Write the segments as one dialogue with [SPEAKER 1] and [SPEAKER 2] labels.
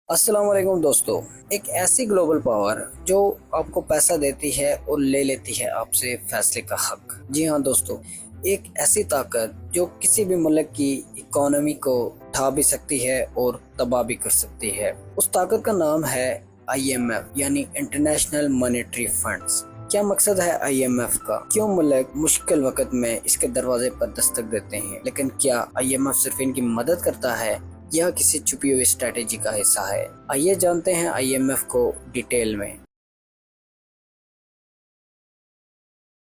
[SPEAKER 1] अस्सलाम वालेकुम दोस्तों। एक ऐसी ग्लोबल पावर जो आपको पैसा देती है और ले लेती है आपसे फैसले का हक। जी हाँ दोस्तों, एक ऐसी ताकत जो किसी भी मुल्क की इकोनॉमी को उठा भी सकती है और तबाह भी कर सकती है। उस ताकत का नाम है IMF यानी इंटरनेशनल मॉनेटरी फंड्स। क्या मकसद है IMF का? क्यों मुल्क मुश्किल वक्त में इसके दरवाजे पर दस्तक देते हैं? लेकिन क्या IMF सिर्फ इनकी मदद करता है या किसी छुपी हुई स्ट्रेटेजी का हिस्सा है? आइए जानते हैं IMF को डिटेल में।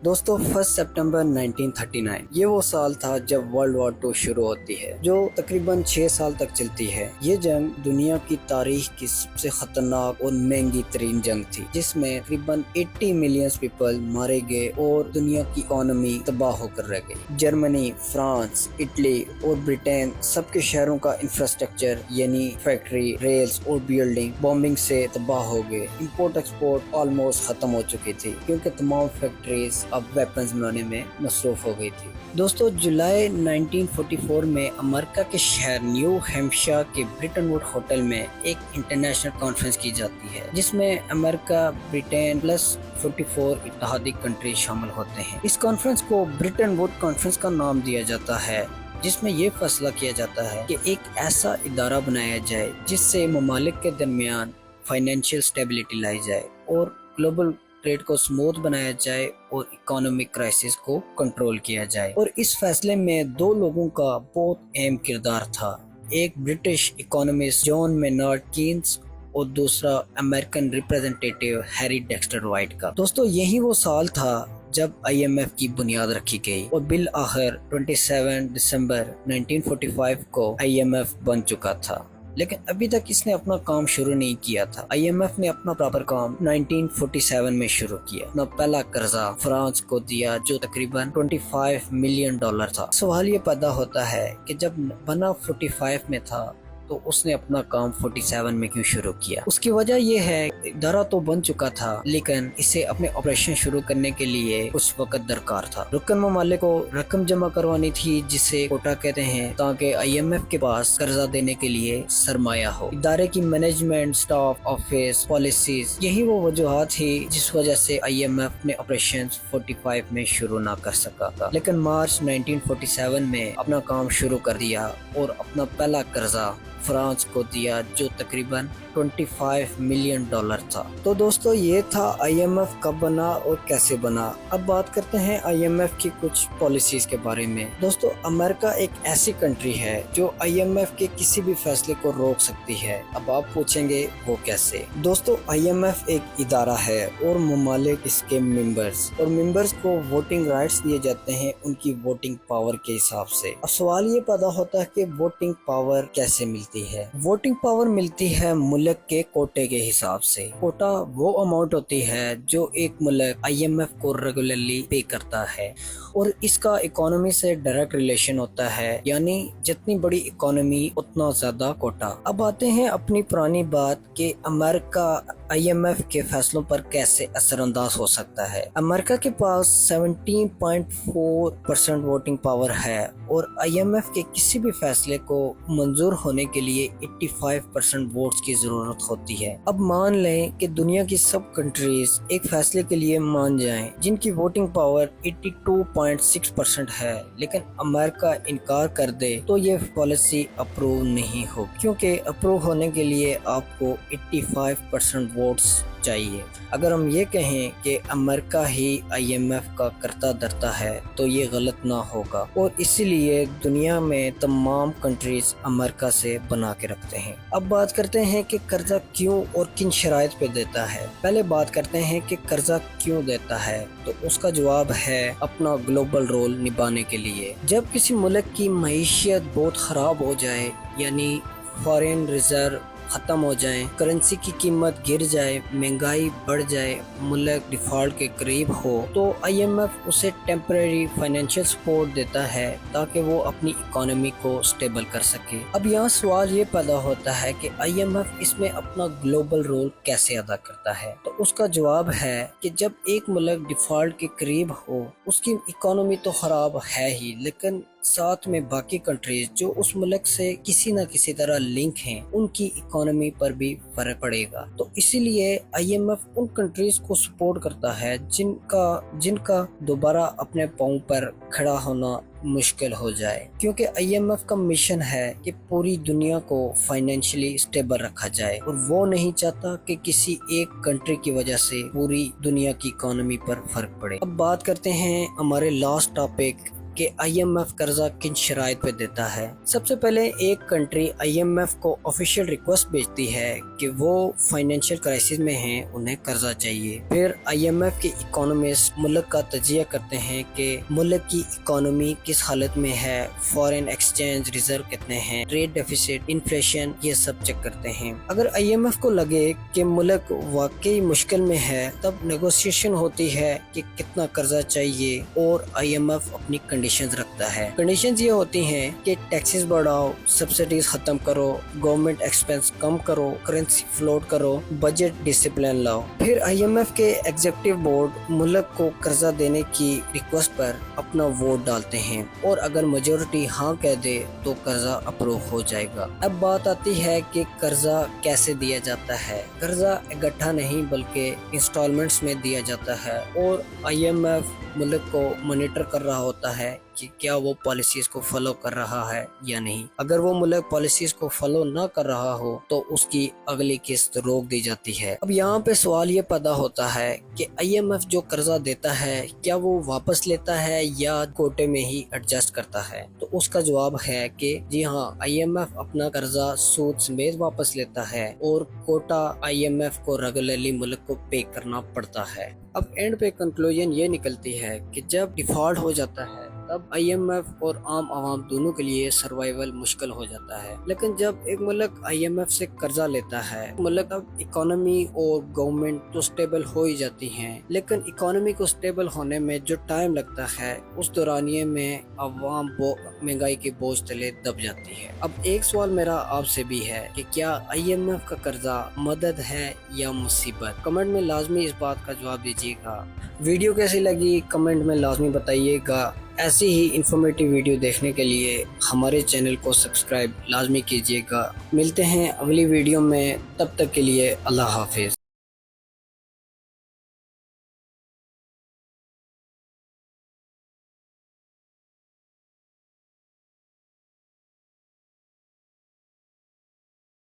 [SPEAKER 1] दोस्तों 1 सितंबर 1939 ये वो साल था जब वर्ल्ड वॉर 2 शुरू होती है, जो तकरीबन 6 साल तक चलती है। ये जंग दुनिया की तारीख की सबसे खतरनाक और महंगी तरीन जंग थी, जिसमें तकरीबन 80 मिलियन पीपल मारे गए और दुनिया की इकोनॉमी तबाह होकर रह गई। जर्मनी, फ्रांस, इटली और ब्रिटेन सबके शहरों का इंफ्रास्ट्रक्चर यानी फैक्ट्री, रेल्स और बिल्डिंग बॉम्बिंग से तबाह हो गए। इंपोर्ट एक्सपोर्ट ऑलमोस्ट खत्म हो चुकी थी क्योंकि तमाम फैक्ट्रीज अब वेपन्स बनाने में मसरूफ हो गई थी। दोस्तों जुलाई 1944 में अमेरिका के शहर न्यू हैम्पशायर के ब्रिटन वुड होटल में एक इंटरनेशनल कॉन्फ्रेंस की जाती है, जिसमें अमेरिका, ब्रिटेन प्लस 44 इत्तेहादी कंट्री शामिल होते हैं। इस कॉन्फ्रेंस को ब्रिटन वुड कॉन्फ्रेंस का नाम दिया जाता है, जिसमें यह फैसला किया जाता है कि एक ऐसा इदारा बनाया जाए जिससे ममालिक के दरमियान फाइनेंशियल स्टेबिलिटी लाई जाए और ग्लोबल ट्रेड को स्मूथ बनाया जाए और इकोनॉमिक क्राइसिस को कंट्रोल किया जाए। और इस फैसले में दो लोगों का बहुत अहम किरदार था, एक British economist John Maynard Keynes और दूसरा American representative Harry Dexter white का। दोस्तों यही वो साल था जब IMF की बुनियाद रखी गई और बिल आखिर 27 दिसंबर 1945 को IMF बन चुका था, लेकिन अभी तक इसने अपना काम शुरू नहीं किया था। IMF ने अपना प्रॉपर काम 1947 में शुरू किया। अपना पहला कर्जा फ्रांस को दिया जो तकरीबन $25 मिलियन था। सवाल ये पैदा होता है कि जब बना 45 में था तो उसने अपना काम 47 में क्यों शुरू किया? उसकी वजह यह है इदारा तो बन चुका था, लेकिन इसे अपने ऑपरेशन शुरू करने के लिए कुछ वक्त दरकार था। रुकन ममालिक को रकम जमा करवानी थी, जिसे कोटा कहते हैं, ताकि IMF के पास कर्जा देने के लिए सरमाया हो। इदारे की मैनेजमेंट, स्टाफ, ऑफिस, पॉलिसीज, यही वो वजूहात थी जिस वजह से IMF अपने ऑपरेशन 45 में शुरू ना कर सका था। लेकिन मार्च 1947 में अपना काम शुरू कर दिया और अपना पहला कर्जा फ्रांस को दिया जो तकरीबन $25 मिलियन था। तो दोस्तों ये था IMF कब बना और कैसे बना। अब बात करते हैं IMF की कुछ पॉलिसीज के बारे में। दोस्तों अमेरिका एक ऐसी कंट्री है जो IMF के किसी भी फैसले को रोक सकती है। अब आप पूछेंगे वो कैसे? दोस्तों IMF एक इदारा है और ममालिक इसके मेंबर्स, और मेंबर्स को वोटिंग राइट्स दिए जाते हैं उनकी वोटिंग पावर के हिसाब से। अब सवाल ये पैदा होता है कि वोटिंग पावर कैसे मिलती है? वोटिंग पावर मिलती है मुल्क के कोटे के हिसाब से। कोटा वो अमाउंट होती है जो एक मुल्क IMF को रेगुलरली पे करता है और इसका इकोनॉमी से डायरेक्ट रिलेशन होता है, यानी जितनी बड़ी इकोनॉमी उतना ज्यादा कोटा। अब आते हैं अपनी पुरानी बात कि अमेरिका IMF के फैसलों पर कैसे असरअंदाज हो सकता है। अमेरिका के पास 17.4% वोटिंग पावर है और IMF के किसी भी फैसले को मंजूर होने के लिए 85% वोट्स की जरूरत होती है। अब मान लें कि दुनिया की सब कंट्रीज एक फैसले के लिए मान जाएं जिनकी वोटिंग पावर 82.6% है, लेकिन अमेरिका इनकार कर दे तो ये पॉलिसी अप्रूव नहीं हो, क्योंकि अप्रूव होने के लिए आपको 85% वोट्स चाहिए। अगर हम ये कहें कि अमेरिका ही IMF का करता धरता है तो ये गलत ना होगा, और इसीलिए दुनिया में तमाम कंट्रीज अमेरिका से बना के रखते हैं। अब बात करते हैं कि कर्जा क्यों और किन शराइत पे देता है। पहले बात करते हैं कि कर्जा क्यों देता है, तो उसका जवाब है अपना ग्लोबल रोल निभाने के लिए। जब किसी मुल्क की मईशत बहुत खराब हो जाए, यानी फॉरेन रिजर्व खत्म हो जाए, करेंसी की कीमत गिर जाए, महंगाई बढ़ जाए, मुल्क डिफॉल्ट के करीब हो, तो IMF उसे टेम्परेरी फाइनेंशियल सपोर्ट देता है ताकि वो अपनी इकोनॉमी को स्टेबल कर सके। अब यहाँ सवाल ये पैदा होता है कि IMF इसमें अपना ग्लोबल रोल कैसे अदा करता है। तो उसका जवाब है कि जब एक मुल्क डिफॉल्ट के करीब हो, उसकी इकोनॉमी तो खराब है ही, लेकिन साथ में बाकी कंट्रीज जो उस मुल्क से किसी न किसी तरह लिंक हैं, उनकी इकोनॉमी पर भी फर्क पड़ेगा। तो इसीलिए IMF उन कंट्रीज को सपोर्ट करता है जिनका दोबारा अपने पाँव पर खड़ा होना मुश्किल हो जाए, क्योंकि IMF का मिशन है कि पूरी दुनिया को फाइनेंशियली स्टेबल रखा जाए और वो नहीं चाहता कि किसी एक कंट्री की वजह से पूरी दुनिया की इकोनॉमी पर फर्क पड़े। अब बात करते हैं हमारे लास्ट टॉपिक कि IMF कर्जा किन शराइत पे देता है। सबसे पहले एक कंट्री IMF को ऑफिशियल रिक्वेस्ट भेजती है कि वो फाइनेंशियल क्राइसिस में हैं, उन्हें कर्जा चाहिए। फिर IMF के इकोनॉमिस्ट मुल्क का तजिया करते हैं कि मुल्क की इकोनॉमी किस हालत में है, फॉरेन एक्सचेंज रिजर्व कितने हैं, ट्रेड डेफिसिट, इन्फ्लेशन, ये सब चेक करते हैं। अगर IMF को लगे कि मुल्क वाकई मुश्किल में है, तब नेगोशिएशन होती है कि कितना कर्जा चाहिए और IMF अपनी कंडीशंस रखता है। कंडीशंस ये होती हैं कि टैक्सेस बढ़ाओ, सब्सिडीज खत्म करो, गवर्नमेंट एक्सपेंस कम करो, करेंसी फ्लोट करो, बजट डिसिप्लिन लाओ। फिर IMF के एग्जीक्यूटिव बोर्ड मुल्क को कर्जा देने की रिक्वेस्ट पर अपना वोट डालते हैं और अगर मेजोरिटी हाँ कह दे तो कर्जा अप्रूव हो जाएगा। अब बात आती है कि कर्जा कैसे दिया जाता है। कर्जा इकट्ठा नहीं बल्कि इंस्टॉलमेंट्स में दिया जाता है और IMF मुल्क को मॉनिटर कर रहा होता है कि क्या वो पॉलिसीज को फॉलो कर रहा है या नहीं। अगर वो मुल्क पॉलिसीज को फॉलो ना कर रहा हो तो उसकी अगली किस्त रोक दी जाती है। अब यहाँ पे सवाल ये पैदा होता है कि IMF जो कर्जा देता है क्या वो वापस लेता है या कोटे में ही एडजस्ट करता है। तो उसका जवाब है कि जी हाँ, IMF अपना कर्जा सूद समेत वापस लेता है और कोटा IMF को रेगुलरली मुल्क को पे करना पड़ता है। अब एंड पे कंक्लूजन ये निकलती है कि जब डिफॉल्ट हो जाता है तब IMF और आम आवाम दोनों के लिए सर्वाइवल मुश्किल हो जाता है। लेकिन जब एक मुल्क IMF से कर्जा लेता है, मुल्क अब इकोनॉमी और गवर्नमेंट तो स्टेबल हो ही जाती हैं, लेकिन इकोनॉमी को स्टेबल होने में जो टाइम लगता है उस दौरानिये में अवाम महंगाई के बोझ तले दब जाती है। अब एक सवाल मेरा आपसे भी है कि क्या IMF का कर्जा मदद है या मुसीबत? कमेंट में लाजमी इस बात का जवाब दीजिएगा। वीडियो कैसी लगी कमेंट में लाजमी बताइएगा। ऐसी ही इंफॉर्मेटिव वीडियो देखने के लिए हमारे चैनल को सब्सक्राइब लाजमी कीजिएगा। मिलते हैं अगली वीडियो में, तब तक के लिए अल्लाह हाफिज।